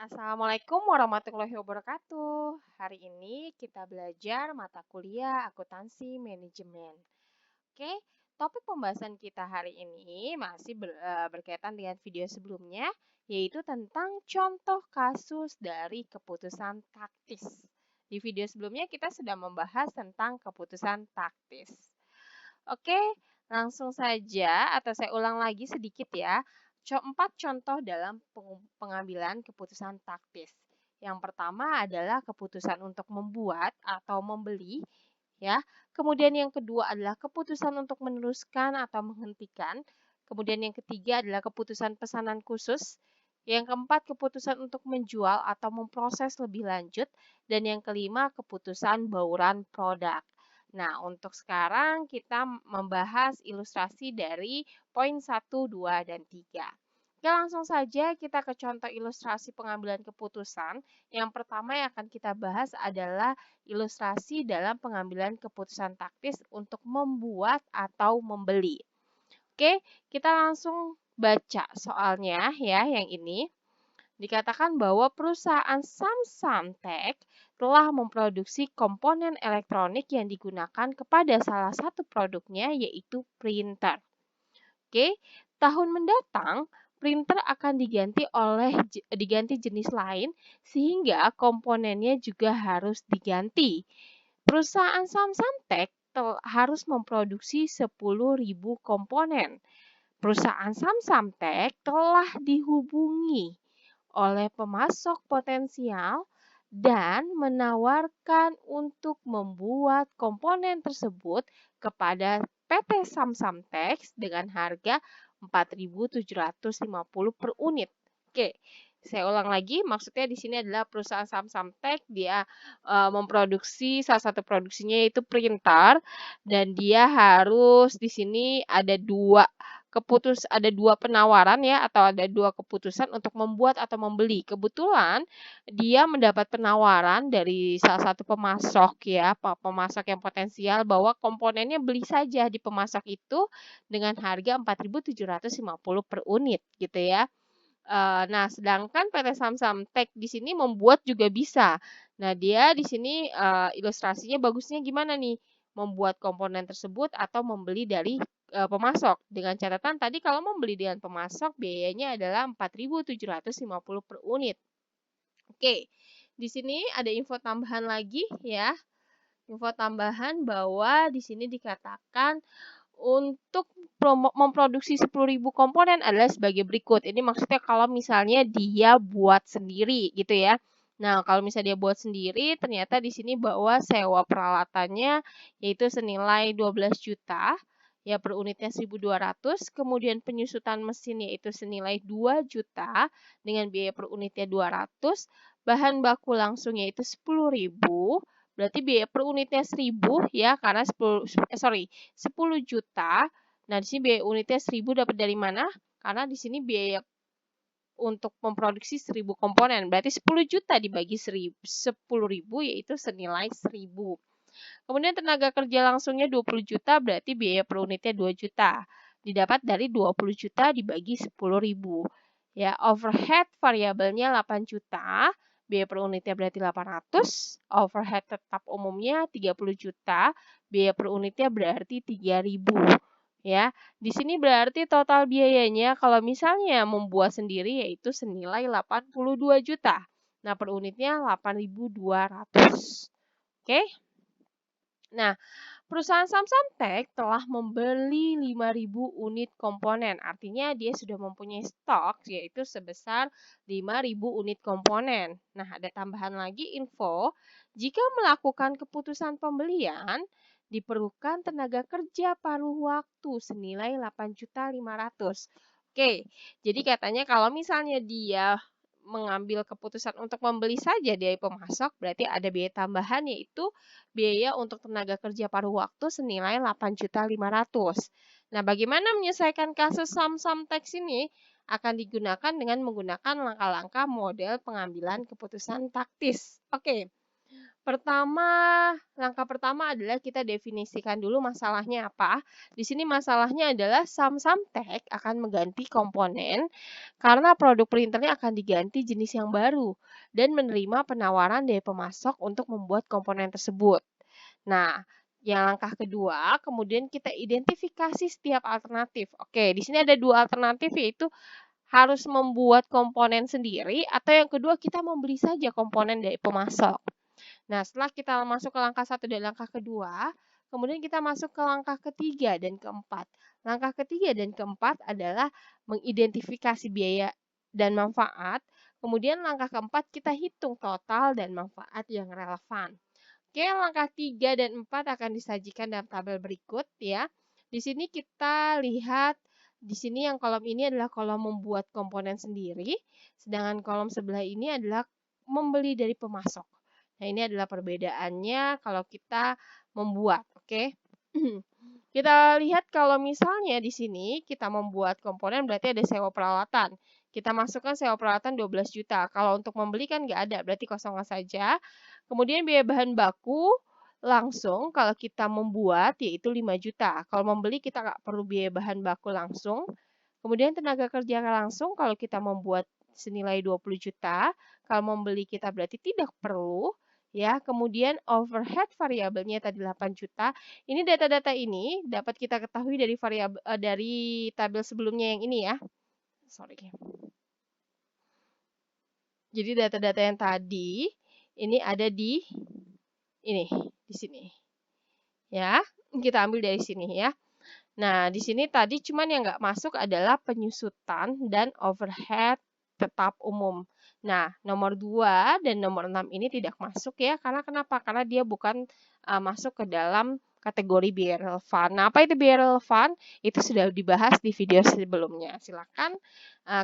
Assalamualaikum warahmatullahi wabarakatuh. Hari ini kita belajar mata kuliah akuntansi manajemen. Oke, topik pembahasan kita hari ini masih berkaitan dengan video sebelumnya, yaitu tentang contoh kasus dari keputusan taktis. Di video sebelumnya kita sudah membahas tentang keputusan taktis. Oke, langsung saja atau saya ulang lagi sedikit ya. Empat contoh dalam pengambilan keputusan taktis. Yang pertama adalah keputusan untuk membuat atau membeli, ya. Kemudian yang kedua adalah keputusan untuk meneruskan atau menghentikan. Kemudian yang ketiga adalah keputusan pesanan khusus. Yang keempat, keputusan untuk menjual atau memproses lebih lanjut. Dan yang kelima, keputusan bauran produk. Nah, untuk sekarang kita membahas ilustrasi dari poin 1, 2, dan 3. Oke, langsung saja kita ke contoh ilustrasi pengambilan keputusan. Yang pertama yang akan kita bahas adalah ilustrasi dalam pengambilan keputusan taktis untuk membuat atau membeli. Oke, kita langsung baca soalnya ya yang ini. Dikatakan bahwa perusahaan Samsung telah memproduksi komponen elektronik yang digunakan kepada salah satu produknya yaitu printer. Oke, tahun mendatang printer akan diganti jenis lain sehingga komponennya juga harus diganti. Perusahaan Samsung harus memproduksi 10.000 komponen. Perusahaan Samsung telah dihubungi oleh pemasok potensial dan menawarkan untuk membuat komponen tersebut kepada PT Samsung dengan harga 4.750 per unit. Oke, saya ulang lagi, maksudnya di sini adalah perusahaan Samsung dia memproduksi salah satu produksinya yaitu printer dan dia harus di sini ada dua penawaran ya atau ada dua keputusan untuk membuat atau membeli. Kebetulan dia mendapat penawaran dari salah satu pemasok ya, pemasok yang potensial bahwa komponennya beli saja di pemasok itu dengan harga 4.750 per unit gitu ya. Nah, sedangkan PT Samsung di sini membuat juga bisa. Nah, dia di sini ilustrasinya bagusnya gimana nih? Membuat komponen tersebut atau membeli dari pemasok. Dengan catatan tadi kalau membeli dengan pemasok biayanya adalah 4.750 per unit. Oke, di sini ada info tambahan lagi ya. Info tambahan bahwa di sini dikatakan untuk memproduksi 10.000 komponen adalah sebagai berikut. Ini maksudnya kalau misalnya dia buat sendiri gitu ya. Nah, kalau misalnya dia buat sendiri, ternyata di sini bahwa sewa peralatannya yaitu senilai 12 juta, ya per unitnya 1.200, kemudian penyusutan mesin yaitu senilai 2 juta dengan biaya per unitnya 200, bahan baku langsung yaitu 10.000, berarti biaya per unitnya 1.000 ya, karena 10 juta. Nah, di sini biaya unitnya 1.000 dapat dari mana? Karena di sini biaya untuk memproduksi 1.000 komponen. Berarti 10 juta dibagi 10.000 yaitu senilai 1.000. Kemudian tenaga kerja langsungnya 20 juta berarti biaya per unitnya 2 juta. Didapat dari 20 juta dibagi 10.000. Ya, overhead variabelnya 8 juta, biaya per unitnya berarti 800, overhead tetap umumnya 30 juta, biaya per unitnya berarti 3.000. Ya, di sini berarti total biayanya kalau misalnya membuat sendiri yaitu senilai 82 juta. Nah, per unitnya 8.200. Oke? Nah, perusahaan Samsung telah membeli 5.000 unit komponen. Artinya dia sudah mempunyai stok yaitu sebesar 5.000 unit komponen. Nah, ada tambahan lagi info, jika melakukan keputusan pembelian diperlukan tenaga kerja paruh waktu senilai 8.500.000. Oke, jadi katanya kalau misalnya dia mengambil keputusan untuk membeli saja dari pemasok, berarti ada biaya tambahan yaitu biaya untuk tenaga kerja paruh waktu senilai 8.500.000. Nah, bagaimana menyelesaikan kasus Samsung ini? Akan digunakan dengan menggunakan langkah-langkah model pengambilan keputusan taktis. Oke, Langkah pertama adalah kita definisikan dulu masalahnya apa. Di sini masalahnya adalah Samsung akan mengganti komponen karena produk printernya akan diganti jenis yang baru dan menerima penawaran dari pemasok untuk membuat komponen tersebut. Nah, yang langkah kedua, kemudian kita identifikasi setiap alternatif. Oke, di sini ada dua alternatif, yaitu harus membuat komponen sendiri atau yang kedua kita membeli saja komponen dari pemasok. Nah, setelah kita masuk ke langkah 1 dan langkah kedua, kemudian kita masuk ke langkah ketiga dan keempat. Langkah ketiga dan keempat adalah mengidentifikasi biaya dan manfaat. Kemudian langkah keempat kita hitung total dan manfaat yang relevan. Oke, langkah 3 dan 4 akan disajikan dalam tabel berikut ya. Di sini kita lihat, di sini yang kolom ini adalah kolom membuat komponen sendiri, sedangkan kolom sebelah ini adalah membeli dari pemasok. Nah, ini adalah perbedaannya kalau kita membuat, oke. Kita lihat kalau misalnya di sini kita membuat komponen berarti ada sewa peralatan. Kita masukkan sewa peralatan 12 juta. Kalau untuk membeli kan nggak ada, berarti kosong saja. Kemudian biaya bahan baku langsung kalau kita membuat yaitu 5 juta. Kalau membeli kita nggak perlu biaya bahan baku langsung. Kemudian tenaga kerja langsung kalau kita membuat senilai 20 juta. Kalau membeli kita berarti tidak perlu. Ya, kemudian overhead variabelnya tadi 8 juta. Ini data-data ini dapat kita ketahui dari dari tabel sebelumnya yang ini ya. Sorry. Jadi data-data yang tadi ini ada di sini. Ya, kita ambil dari sini ya. Nah, di sini tadi cuman yang nggak masuk adalah penyusutan dan overhead tetap umum. Nah, nomor 2 dan nomor 6 ini tidak masuk ya. Karena kenapa? Karena dia bukan masuk ke dalam kategori biaya relevan. Nah, apa itu biaya relevan? Itu sudah dibahas di video sebelumnya. Silakan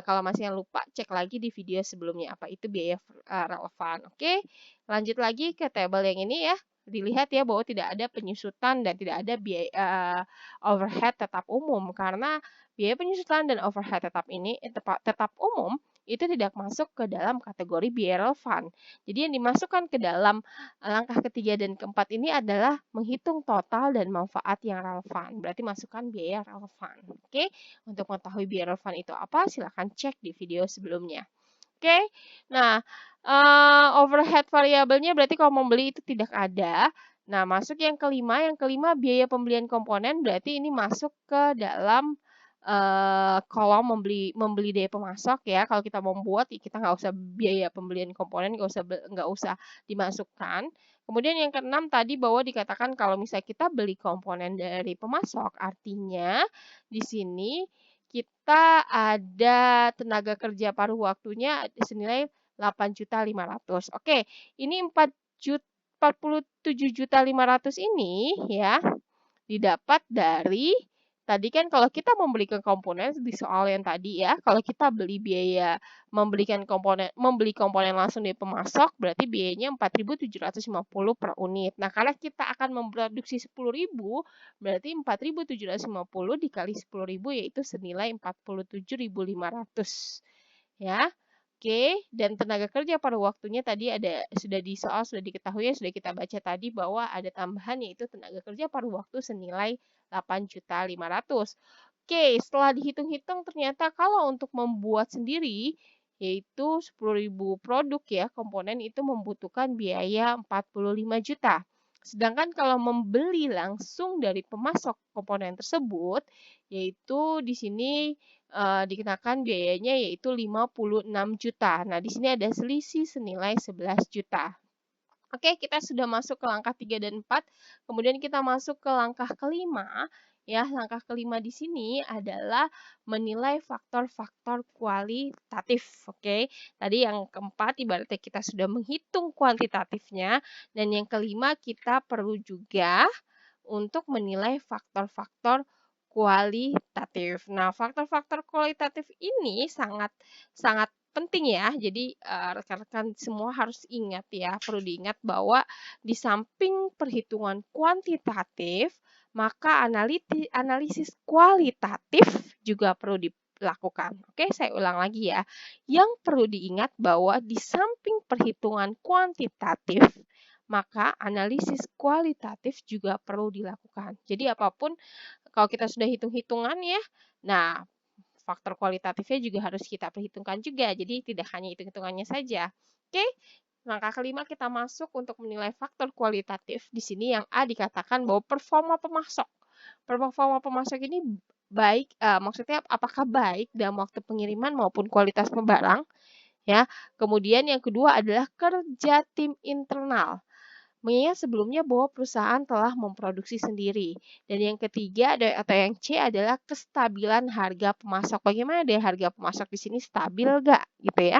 kalau masih yang lupa, cek lagi di video sebelumnya apa itu biaya relevan. Oke, lanjut lagi ke tabel yang ini ya. Dilihat ya bahwa tidak ada penyusutan dan tidak ada biaya overhead tetap umum karena biaya penyusutan dan overhead tetap umum itu tidak masuk ke dalam kategori biaya relevan. Jadi yang dimasukkan ke dalam langkah ketiga dan keempat ini adalah menghitung total dan manfaat yang relevan. Berarti masukkan biaya relevan. Oke, untuk mengetahui biaya relevan itu apa, silakan cek di video sebelumnya. Oke, nah overhead variabelnya berarti kalau membeli itu tidak ada. Nah, masuk yang kelima biaya pembelian komponen berarti ini masuk ke dalam kolom membeli dari pemasok ya. Kalau kita membuat ya kita nggak usah biaya pembelian komponen nggak usah dimasukkan. Kemudian yang keenam tadi bahwa dikatakan kalau misalnya kita beli komponen dari pemasok, artinya di sini kita ada tenaga kerja paruh waktunya senilai 8.500.000. Oke, ini 47.500.000 ini ya didapat dari tadi kan kalau kita membeli komponen di soal yang tadi ya, kalau kita membeli komponen langsung dari pemasok berarti biayanya 4.750 per unit. Nah, karena kita akan memproduksi 10.000 berarti 4.750 dikali 10.000 yaitu senilai 47.500 ya. Oke, dan tenaga kerja pada waktunya tadi sudah diketahui, sudah kita baca tadi bahwa ada tambahan yaitu tenaga kerja paruh waktu senilai 8.500.000. Oke, setelah dihitung-hitung ternyata kalau untuk membuat sendiri yaitu 10.000 produk ya, komponen itu membutuhkan biaya 45 juta. Sedangkan kalau membeli langsung dari pemasok komponen tersebut, yaitu di sini dikenakan biayanya yaitu 56 juta. Nah, di sini ada selisih senilai 11 juta. Oke, kita sudah masuk ke langkah 3 dan 4. Kemudian kita masuk ke langkah kelima. Ya, langkah kelima di sini adalah menilai faktor-faktor kualitatif. Oke, tadi yang keempat ibaratnya kita sudah menghitung kuantitatifnya. Dan yang kelima kita perlu juga untuk menilai faktor-faktor kualitatif. Nah, faktor-faktor kualitatif ini sangat penting ya. Jadi rekan-rekan semua harus ingat ya, perlu diingat bahwa di samping perhitungan kuantitatif, maka analisis kualitatif juga perlu dilakukan. Oke, saya ulang lagi ya. Yang perlu diingat bahwa di samping perhitungan kuantitatif, maka analisis kualitatif juga perlu dilakukan. Jadi apapun kalau kita sudah hitung-hitungan ya, nah faktor kualitatifnya juga harus kita perhitungkan juga. Jadi tidak hanya hitung-hitungannya saja. Oke, langkah kelima kita masuk untuk menilai faktor kualitatif. Di sini yang A dikatakan bahwa performa pemasok. Performa pemasok ini baik, maksudnya apakah baik dalam waktu pengiriman maupun kualitas barang, ya. Kemudian yang kedua adalah kerja tim internal. Mengingat sebelumnya bahwa perusahaan telah memproduksi sendiri. Dan yang ketiga atau yang C adalah kestabilan harga pemasok. Bagaimana deh harga pemasok di sini stabil nggak gitu ya?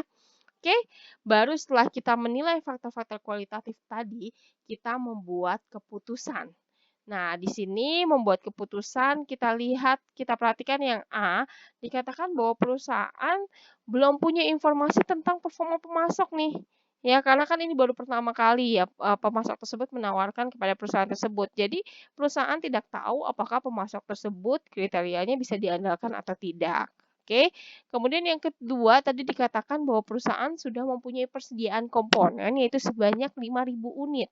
Oke, baru setelah kita menilai faktor-faktor kualitatif tadi, kita membuat keputusan. Nah, di sini membuat keputusan, kita lihat, kita perhatikan yang A, dikatakan bahwa perusahaan belum punya informasi tentang performa pemasok nih. Ya, karena kan ini baru pertama kali ya pemasok tersebut menawarkan kepada perusahaan tersebut. Jadi, perusahaan tidak tahu apakah pemasok tersebut kriterianya bisa diandalkan atau tidak. Oke. Kemudian yang kedua tadi dikatakan bahwa perusahaan sudah mempunyai persediaan komponen yaitu sebanyak 5.000 unit.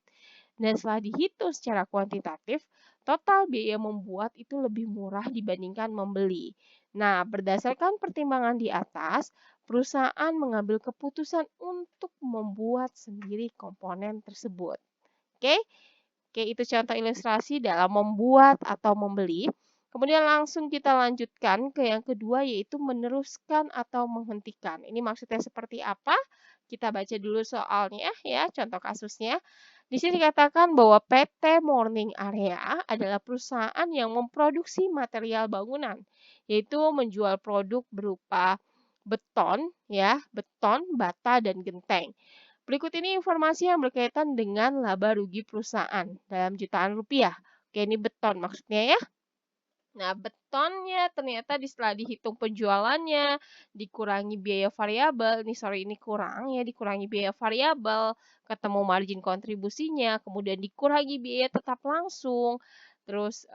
Dan setelah dihitung secara kuantitatif, total biaya membuat itu lebih murah dibandingkan membeli. Nah, berdasarkan pertimbangan di atas, perusahaan mengambil keputusan untuk membuat sendiri komponen tersebut. Oke? Oke, itu contoh ilustrasi dalam membuat atau membeli. Kemudian langsung kita lanjutkan ke yang kedua yaitu meneruskan atau menghentikan. Ini maksudnya seperti apa? Kita baca dulu soalnya ya, contoh kasusnya. Di sini dikatakan bahwa PT Morning Area adalah perusahaan yang memproduksi material bangunan, yaitu menjual produk berupa beton, ya, beton, bata, dan genteng. Berikut ini informasi yang berkaitan dengan laba rugi perusahaan dalam jutaan rupiah. Oke, ini beton maksudnya ya. Nah, betonnya ternyata setelah dihitung penjualannya, dikurangi biaya variabel, ini kurang ya, dikurangi biaya variabel, ketemu margin kontribusinya, kemudian dikurangi biaya tetap langsung, terus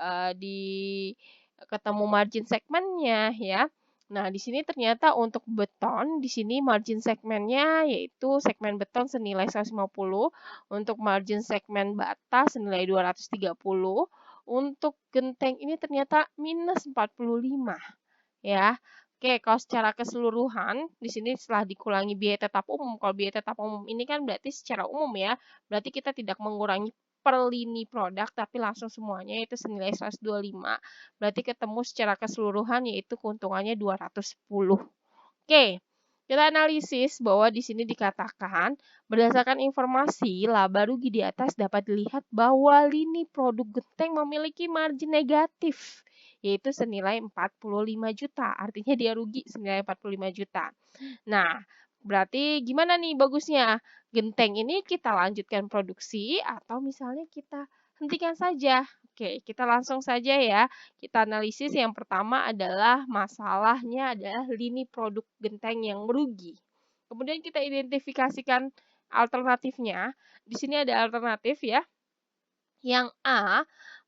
ketemu margin segmennya ya. Nah, di sini ternyata untuk beton, di sini margin segmennya yaitu segmen beton senilai 150, untuk margin segmen bata senilai 230, untuk genteng ini ternyata minus 45 ya. Oke, kalau secara keseluruhan di sini setelah dikurangi biaya tetap umum, kalau biaya tetap umum ini kan berarti secara umum ya, berarti kita tidak mengurangi per lini produk tapi langsung semuanya itu senilai 125. Berarti ketemu secara keseluruhan yaitu keuntungannya 210. Oke. Kita analisis bahwa di sini dikatakan berdasarkan informasi laba rugi di atas dapat dilihat bahwa lini produk genteng memiliki margin negatif yaitu senilai 45 juta. Artinya dia rugi senilai 45 juta. Nah, berarti gimana nih bagusnya? Genteng ini kita lanjutkan produksi atau misalnya kita hentikan saja. Oke, kita langsung saja ya. Kita analisis yang pertama adalah masalahnya adalah lini produk genteng yang merugi. Kemudian kita identifikasikan alternatifnya. Di sini ada alternatif ya. Yang A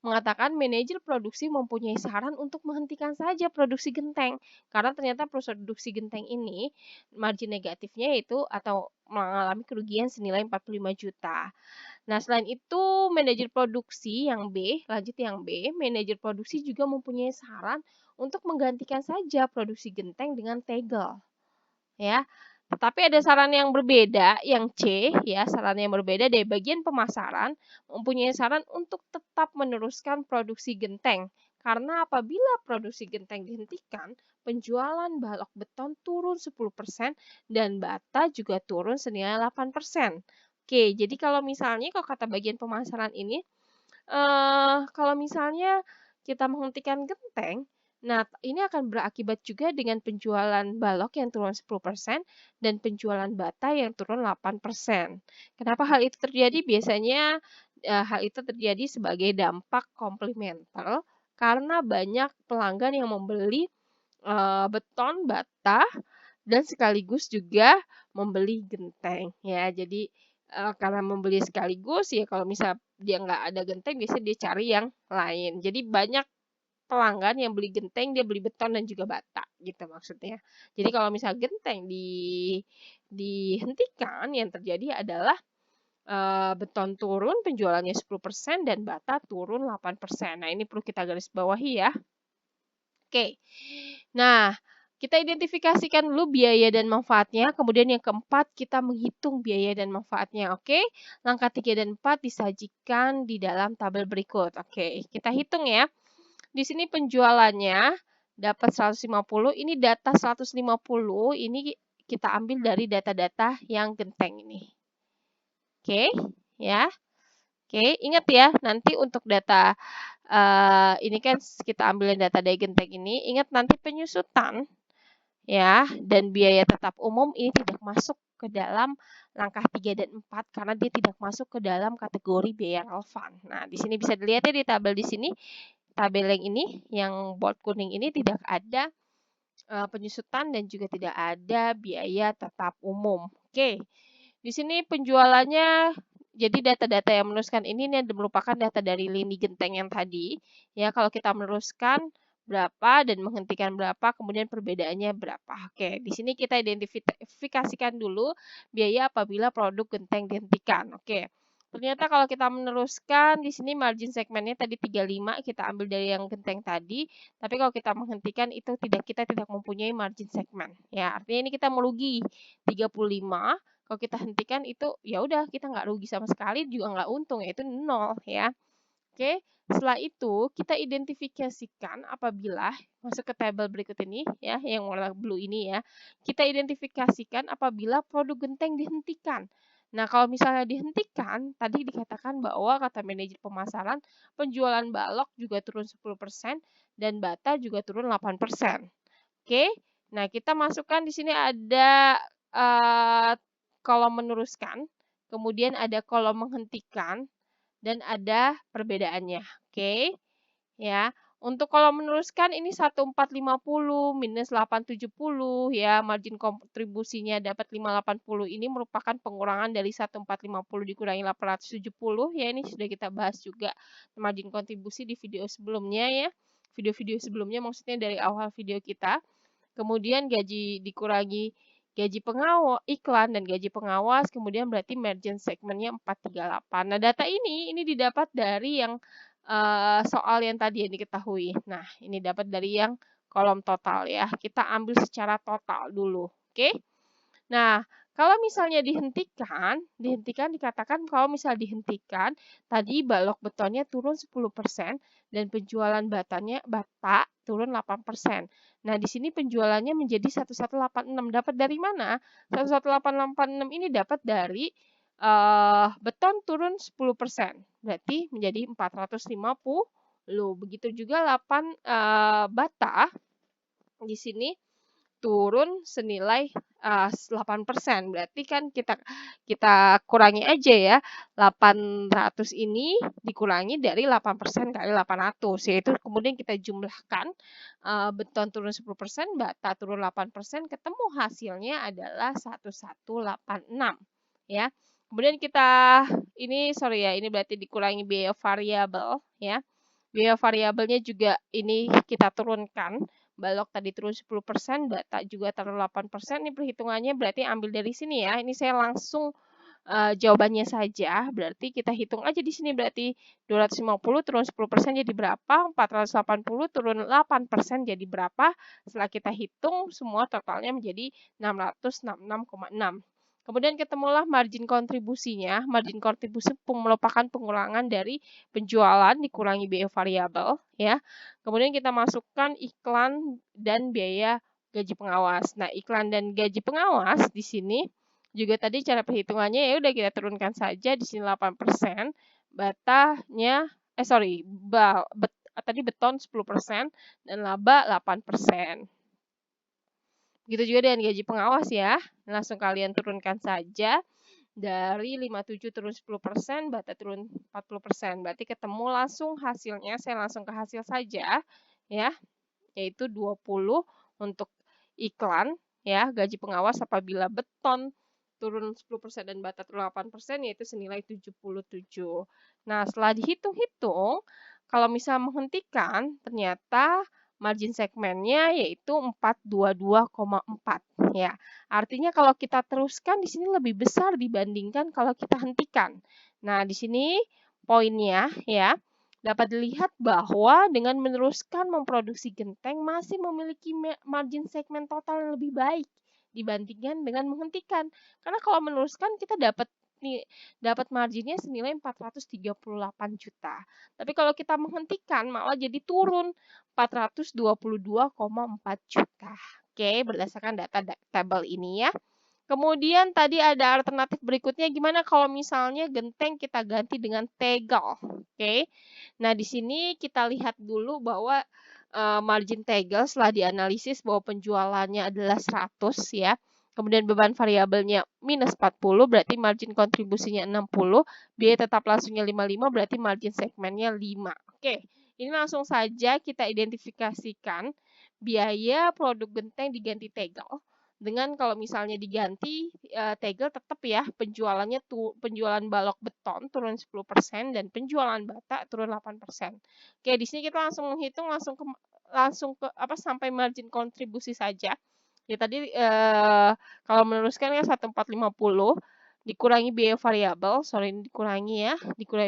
mengatakan manajer produksi mempunyai saran untuk menghentikan saja produksi genteng. Karena ternyata produksi genteng ini margin negatifnya itu atau mengalami kerugian senilai 45 juta. Nah, selain itu manajer produksi yang B, lanjut yang B, manajer produksi juga mempunyai saran untuk menggantikan saja produksi genteng dengan tegel. Ya. Tetapi ada saran yang berbeda, yang C, ya, saran yang berbeda dari bagian pemasaran mempunyai saran untuk tetap meneruskan produksi genteng. Karena apabila produksi genteng dihentikan, penjualan balok beton turun 10% dan bata juga turun senilai 8%. Oke, jadi kalau misalnya kalau kata bagian pemasaran ini, kalau misalnya kita menghentikan genteng, nah, ini akan berakibat juga dengan penjualan balok yang turun 10% dan penjualan bata yang turun 8%. Kenapa hal itu terjadi? Biasanya hal itu terjadi sebagai dampak komplementer karena banyak pelanggan yang membeli beton, bata, dan sekaligus juga membeli genteng ya. Jadi karena membeli sekaligus ya kalau misal dia nggak ada genteng biasanya dia cari yang lain. Jadi banyak pelanggan yang beli genteng, dia beli beton dan juga bata gitu maksudnya. Jadi kalau misal genteng dihentikan, yang terjadi adalah beton turun penjualannya 10% dan bata turun 8%. Nah, ini perlu kita garis bawahi ya. Oke. Nah, kita identifikasikan dulu biaya dan manfaatnya. Kemudian yang keempat, kita menghitung biaya dan manfaatnya. Oke. Langkah 3 dan 4 disajikan di dalam tabel berikut. Oke, kita hitung ya. Di sini penjualannya dapat 150. Ini data 150. Ini kita ambil dari data-data yang genteng ini. Oke, ya. Oke, ingat ya, nanti untuk data ini kan kita ambilin data dari genteng ini. Ingat nanti penyusutan ya dan biaya tetap umum ini tidak masuk ke dalam langkah 3 dan 4 karena dia tidak masuk ke dalam kategori biaya relevan. Nah, di sini bisa dilihat ya di tabel di sini, tabel yang ini yang bold kuning ini tidak ada penyusutan dan juga tidak ada biaya tetap umum. Oke. Di sini penjualannya, jadi data-data yang meneruskan ini merupakan data dari lini genteng yang tadi. Ya, kalau kita meneruskan berapa dan menghentikan berapa, kemudian perbedaannya berapa. Oke, di sini kita identifikasikan dulu biaya apabila produk genteng dihentikan. Oke, ternyata kalau kita meneruskan, di sini margin segmennya tadi 35, kita ambil dari yang genteng tadi. Tapi kalau kita menghentikan, itu kita tidak mempunyai margin segmen. Ya, artinya ini kita merugi 35. Kalau kita hentikan itu ya udah kita nggak rugi sama sekali juga nggak untung yaitu 0 ya. Oke, setelah itu kita identifikasikan apabila masuk ke tabel berikut ini ya yang warna blue ini ya. Kita identifikasikan apabila produk genteng dihentikan. Nah, kalau misalnya dihentikan, tadi dikatakan bahwa kata manajer pemasaran penjualan balok juga turun 10% dan bata juga turun 8%. Oke. Nah, kita masukkan di sini ada kolom meneruskan, kemudian ada kolom menghentikan, dan ada perbedaannya. Oke, ya. Untuk kolom meneruskan ini 1450 minus 870 ya, margin kontribusinya dapat 580 ini merupakan pengurangan dari 1450 dikurangi 870 ya, ini sudah kita bahas juga margin kontribusi di video sebelumnya ya. Video-video sebelumnya maksudnya dari awal video kita. Kemudian gaji dikurangi gaji pengawas, iklan dan gaji pengawas, kemudian berarti margin segmennya 438. Nah, data ini didapat dari yang soal yang tadi yang diketahui. Nah, ini dapat dari yang kolom total ya. Kita ambil secara total dulu. Oke. Nah, kalau misalnya dihentikan dikatakan kalau misal dihentikan, tadi balok betonnya turun 10% dan penjualan bata turun 8%. Nah, di sini penjualannya menjadi 1186. Dapat dari mana? 1186 ini dapat dari beton turun 10%. Berarti menjadi 450. Begitu juga 8 bata di sini turun senilai 8%. Berarti kan kita kurangi aja ya. 800 ini dikurangi dari 8% kali 800, yaitu kemudian kita jumlahkan beton turun 10%, bata turun 8%, ketemu hasilnya adalah 1186 ya. Kemudian kita ini berarti dikurangi biaya variabel ya. Biaya variabelnya juga ini kita turunkan. Balok tadi turun 10%, bata juga turun 8%. Ini perhitungannya berarti ambil dari sini ya. Ini saya langsung jawabannya saja. Berarti kita hitung aja di sini berarti 250 turun 10% jadi berapa? 480 turun 8% jadi berapa? Setelah kita hitung semua totalnya menjadi 666,6. Kemudian ketemulah margin kontribusinya. Margin kontribusi merupakan pengurangan dari penjualan dikurangi biaya variabel ya. Kemudian kita masukkan iklan dan biaya gaji pengawas. Nah, iklan dan gaji pengawas di sini juga tadi cara perhitungannya ya udah kita turunkan saja di sini 8%, batanya tadi beton 10% dan laba 8%. Begitu juga dengan gaji pengawas ya. Langsung kalian turunkan saja. Dari 57 turun 10%, bata turun 40%. Berarti ketemu langsung hasilnya. Saya langsung ke hasil saja ya. Yaitu 20 untuk iklan ya, gaji pengawas apabila beton turun 10% dan bata turun 8% yaitu senilai 77. Nah, setelah dihitung-hitung, kalau misal menghentikan ternyata margin segmennya yaitu 422,4 ya. Artinya kalau kita teruskan di sini lebih besar dibandingkan kalau kita hentikan. Nah, di sini poinnya ya, dapat dilihat bahwa dengan meneruskan memproduksi genteng masih memiliki margin segmen total yang lebih baik dibandingkan dengan menghentikan. Karena kalau meneruskan kita dapat marginnya senilai 438 juta. Tapi kalau kita menghentikan malah jadi turun 422,4 juta. Oke, berdasarkan data tabel ini ya. Kemudian tadi ada alternatif berikutnya, gimana kalau misalnya genteng kita ganti dengan tegel. Oke. Nah, di sini kita lihat dulu bahwa margin tegel setelah dianalisis bahwa penjualannya adalah 100 ya. Kemudian beban variabelnya minus 40, berarti margin kontribusinya 60. Biaya tetap langsungnya 55, berarti margin segmennya 5. Oke, ini langsung saja kita identifikasikan biaya produk genteng diganti tegel. Dengan kalau misalnya diganti tegel tetap ya penjualannya penjualan balok beton turun 10% dan penjualan bata turun 8%. Oke, di sini kita langsung menghitung langsung ke apa sampai margin kontribusi saja. Ya tadi kalau meneruskan kan 1450 dikurangi biaya variabel, dikurangi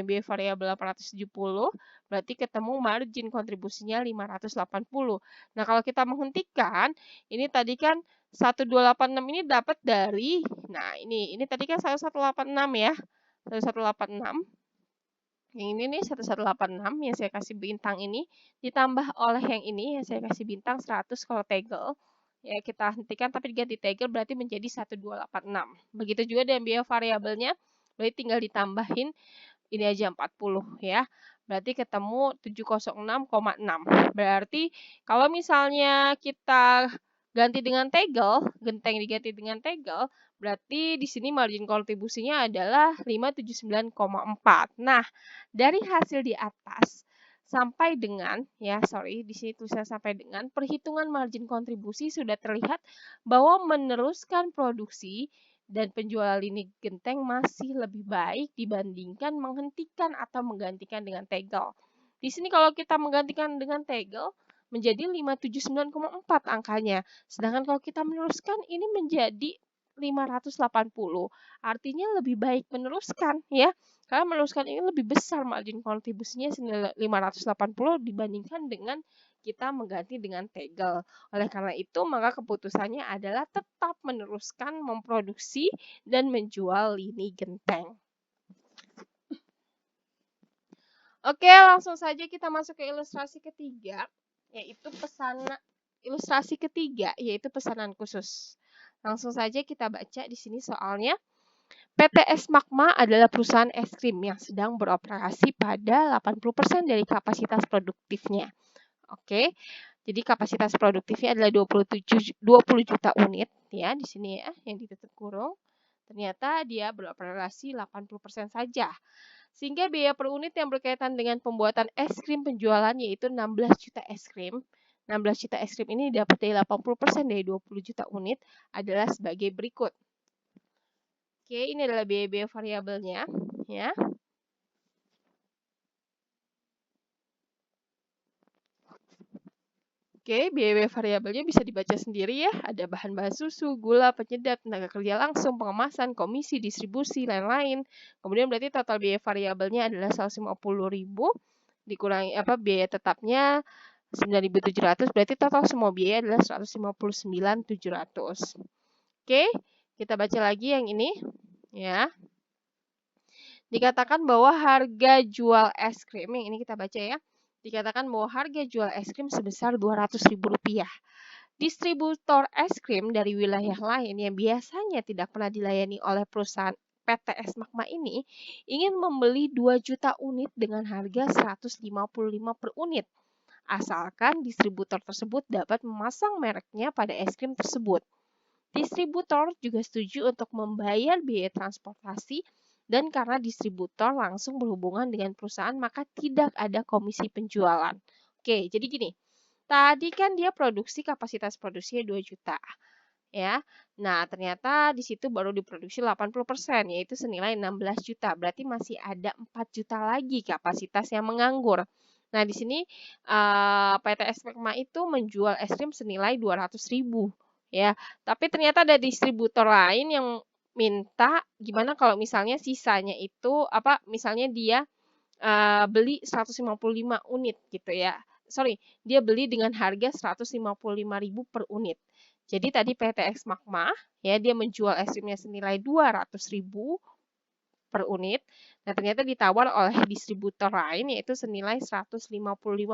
biaya variabel 870, berarti ketemu margin kontribusinya 580. Nah, kalau kita menghentikan, ini tadi kan 1286 ini dapat dari, nah ini tadi kan 1186 ya, 1186. Yang ini nih 1186 yang saya kasih bintang ini, ditambah oleh yang ini yang saya kasih bintang 100 kalau tegel. Ya, kita hentikan tapi diganti tegel berarti menjadi 1286. Begitu juga dengan biaya variabelnya, berarti tinggal ditambahin ini aja 40 ya. Berarti ketemu 706,6. Berarti kalau misalnya kita ganti dengan tegel, genteng diganti dengan tegel, berarti di sini margin kontribusinya adalah 579,4. Nah, dari hasil di atas sampai dengan di sini tulisan sampai dengan perhitungan margin kontribusi sudah terlihat bahwa meneruskan produksi dan penjualan lini genteng masih lebih baik dibandingkan menghentikan atau menggantikan dengan tegel. Di sini kalau kita menggantikan dengan tegel menjadi 579,4 angkanya. Sedangkan kalau kita meneruskan ini menjadi 580. Artinya lebih baik meneruskan ya. Karena meneruskan ini lebih besar margin kontribusinya senilai 580 dibandingkan dengan kita mengganti dengan tegel. Oleh karena itu, maka keputusannya adalah tetap meneruskan memproduksi dan menjual lini genteng. Oke, langsung saja kita masuk ke ilustrasi ketiga, yaitu pesanan khusus. Langsung saja kita baca di sini soalnya. PTS Magma adalah perusahaan es krim yang sedang beroperasi pada 80% dari kapasitas produktifnya. Oke. Jadi kapasitas produktifnya adalah 20 juta unit ya di sini ya yang ditutup kurung. Ternyata dia beroperasi 80% saja. Sehingga biaya per unit yang berkaitan dengan pembuatan es krim penjualan yaitu 16 juta es krim. 16 juta es krim ini dapat dari 80% dari 20 juta unit adalah sebagai berikut. Oke, ini adalah biaya-biaya variabelnya ya. Oke, biaya variabelnya bisa dibaca sendiri ya. Ada bahan-bahan susu, gula, penyedap, tenaga kerja langsung, pengemasan, komisi, distribusi, lain-lain. Kemudian berarti total biaya variabelnya adalah 150.000 dikurangi biaya tetapnya 9.700, berarti total semua biaya adalah 159.700. Oke, kita baca lagi yang ini ya. Dikatakan bahwa harga jual es krim, yang ini kita baca ya. Dikatakan bahwa harga jual es krim sebesar Rp200.000. Distributor es krim dari wilayah lain yang biasanya tidak pernah dilayani oleh perusahaan PTS Magma ini ingin membeli 2 juta unit dengan harga 155 per unit. Asalkan distributor tersebut dapat memasang mereknya pada es krim tersebut. Distributor juga setuju untuk membayar biaya transportasi dan karena distributor langsung berhubungan dengan perusahaan maka tidak ada komisi penjualan. Oke, jadi gini. Tadi kan dia kapasitas produksinya 2 juta. Ya. Nah, ternyata di situ baru diproduksi 80%, yaitu senilai 16 juta. Berarti masih ada 4 juta lagi kapasitas yang menganggur. Nah, di sini PTS Magma itu menjual es krim senilai 200.000 ya. Tapi ternyata ada distributor lain yang minta gimana kalau misalnya sisanya itu apa misalnya dia beli 155 unit gitu ya. Sorry, dia beli dengan harga 155.000 per unit. Jadi tadi PTX Magma ya dia menjual es krimnya senilai 200.000 per unit. Nah, ternyata ditawar oleh distributor lain yaitu senilai 155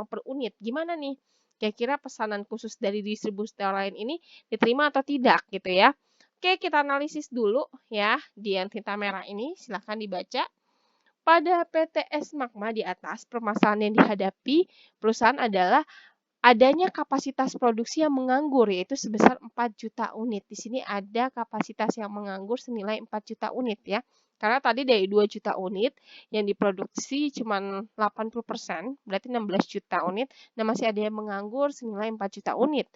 per unit. Gimana nih? Kira-kira pesanan khusus dari distributor lain ini diterima atau tidak gitu ya. Oke, kita analisis dulu ya di yang tinta merah ini. Silahkan dibaca. Pada PTS Magma di atas, permasalahan yang dihadapi perusahaan adalah adanya kapasitas produksi yang menganggur, yaitu sebesar 4 juta unit. Di sini ada kapasitas yang menganggur senilai 4 juta unit ya. Karena tadi dari 2 juta unit yang diproduksi cuma 80%, berarti 16 juta unit. Nah, masih ada yang menganggur senilai 4 juta unit.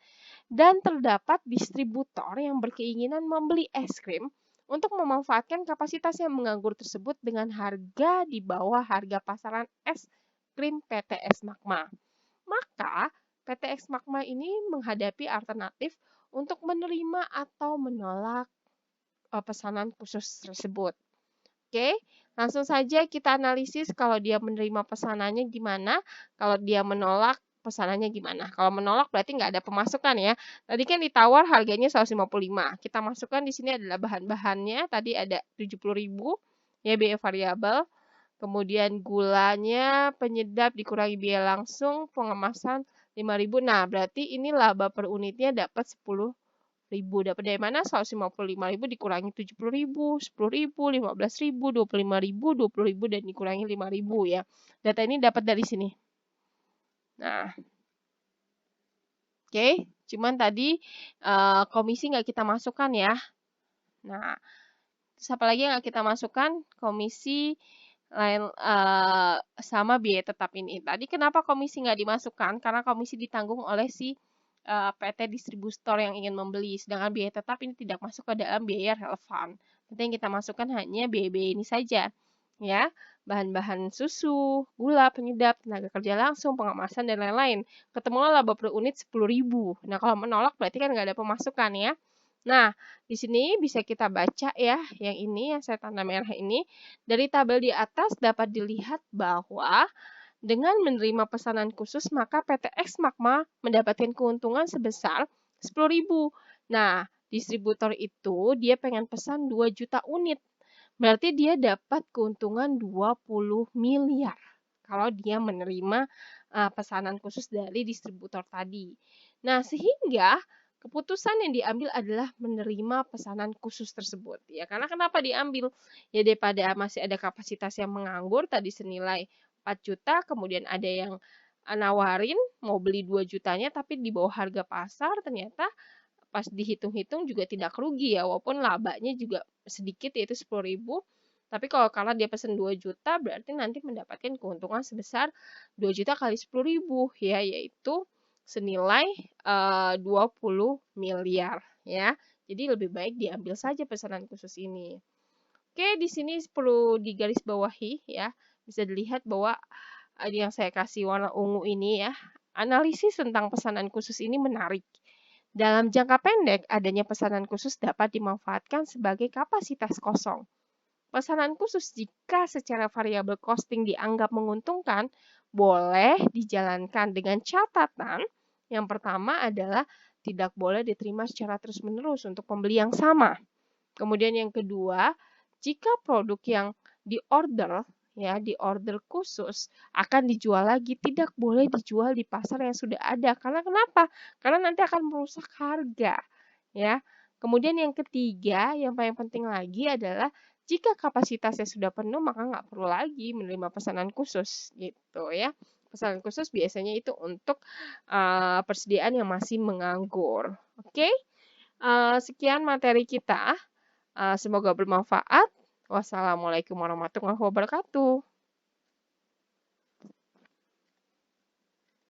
Dan terdapat distributor yang berkeinginan membeli es krim untuk memanfaatkan kapasitas yang menganggur tersebut dengan harga di bawah harga pasaran es krim PTS Magma. Maka PTX Magma ini menghadapi alternatif untuk menerima atau menolak pesanan khusus tersebut. Oke, langsung saja kita analisis kalau dia menerima pesanannya gimana, kalau dia menolak pesanannya gimana. Kalau menolak berarti nggak ada pemasukan ya. Tadi kan ditawar harganya 155. Kita masukkan di sini adalah bahan-bahannya. Tadi ada 70.000 ya biaya variabel. Kemudian gulanya, penyedap dikurangi biaya langsung, pengemasan 5.000. Nah, berarti ini laba per unitnya dapat 10.000. Dapat dari mana? 155.000 dikurangi 70.000, 10.000, 15.000, 25.000, 20.000 dan dikurangi 5.000 ya. Data ini dapat dari sini. Nah, oke. Cuman tadi komisi nggak kita masukkan ya. Nah, terus apa lagi yang nggak kita masukkan? Komisi lain sama biaya tetap ini. Tadi kenapa komisi nggak dimasukkan? Karena komisi ditanggung oleh si PT distributor yang ingin membeli, sedangkan biaya tetap ini tidak masuk ke dalam biaya relevan. Nanti yang kita masukkan hanya biaya-biaya ini saja, ya, bahan-bahan susu, gula, penyedap, tenaga kerja langsung, pengemasan dan lain-lain. Ketemulah laba per unit 10.000. Nah, kalau menolak berarti kan nggak ada pemasukan ya. Nah, di sini bisa kita baca ya, yang ini yang saya tanda merah ini. Dari tabel di atas dapat dilihat bahwa dengan menerima pesanan khusus maka PTX Magma mendapatkan keuntungan sebesar 10.000. Nah, distributor itu dia pengen pesan 2 juta unit. Berarti dia dapat keuntungan 20 miliar kalau dia menerima pesanan khusus dari distributor tadi. Nah, sehingga keputusan yang diambil adalah menerima pesanan khusus tersebut ya. Karena kenapa diambil? Ya daripada masih ada kapasitas yang menganggur tadi senilai 4 juta, kemudian ada yang nawarin mau beli 2 jutanya tapi di bawah harga pasar, ternyata pas dihitung-hitung juga tidak rugi ya, walaupun labanya juga sedikit yaitu 10.000. Tapi kalau karena dia pesan 2 juta berarti nanti mendapatkan keuntungan sebesar 2 juta kali 10.000 ya, yaitu senilai 20 miliar ya. Jadi lebih baik diambil saja pesanan khusus ini. Oke, di sini perlu digarisbawahi ya. Bisa dilihat bahwa yang saya kasih warna ungu ini ya, analisis tentang pesanan khusus ini menarik. Dalam jangka pendek, adanya pesanan khusus dapat dimanfaatkan sebagai kapasitas kosong. Pesanan khusus jika secara variabel costing dianggap menguntungkan, boleh dijalankan dengan catatan. Yang pertama adalah tidak boleh diterima secara terus-menerus untuk pembeli yang sama. Kemudian yang kedua, jika produk yang diorder ya diorder khusus akan dijual lagi, tidak boleh dijual di pasar yang sudah ada. Karena kenapa? Karena nanti akan merusak harga ya. Kemudian yang ketiga, yang paling penting lagi adalah jika kapasitasnya sudah penuh maka nggak perlu lagi menerima pesanan khusus gitu ya. Pesanan khusus biasanya itu untuk persediaan yang masih menganggur. Oke, sekian materi kita. Semoga bermanfaat. Wassalamualaikum warahmatullahi wabarakatuh.